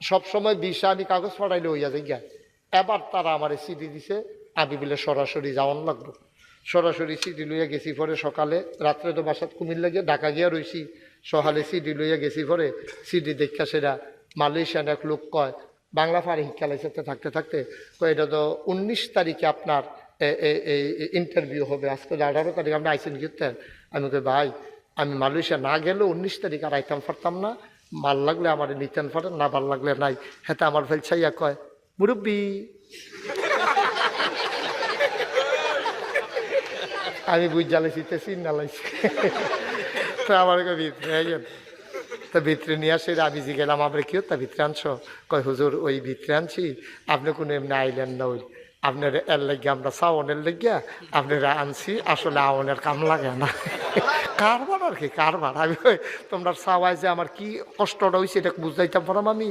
সবসময় ভিসা আমি কাগজ পাঠাইলে হইয়া যাই গা। এবার তারা আমার সিডি দিছে, আমি বলে সরাসরি যাওয়ান লাগবো। সরাসরি সিডি লইয়া গেছি, পরে সকালে, রাত্রে তো বাসাত কুমিল্লা গিয়ে ঢাকা গিয়া রইছি, সকালে সিডি লইয়া গেছি। পরে সিডি দেখা সেটা মালয়েশিয়ান এক লোক কয়, বাংলা পারে শিক্ষা লাইসেন্সে থাকতে থাকতে কয়, এটা তো 19 তারিখে আপনার ইন্টারভিউ হবে, আজকে 18 তারিখ আপনি আইসেন গিয়েছেন। আমি কই ভাই, আমি মালয়েশিয়া না গেলেও 19 তারিখ আর আইতাম পারতাম না, ভাল লাগলে আমার নিতেন পারেন, না ভাল লাগলে নাই। হেতে আমার ফেলছাইয়া কয়, মুরব্বী আমি বুঝ জ্বালাইছি চিন্তা লাইছি। তো আমার ভিতরে তা ভিতরে নিয়ে আসে, আমি গেলাম আমরা কেউ তা ভিতরে আনছো? কয় হুজুর ওই ভিতরে আনছি, আপনি কোনো এমনি আইলেন না, ওই আপনার এর লাগিয়া আমরা সাওনের লাগিয়া আপনারা আনছি, আসলে আওনের কাম লাগে না। কারবার আর কি কারবার। আমি তোমরা সাওয়াই যে আমার কি কষ্টটা হয়েছে এটা বুঝাইতাম পারাম আমি।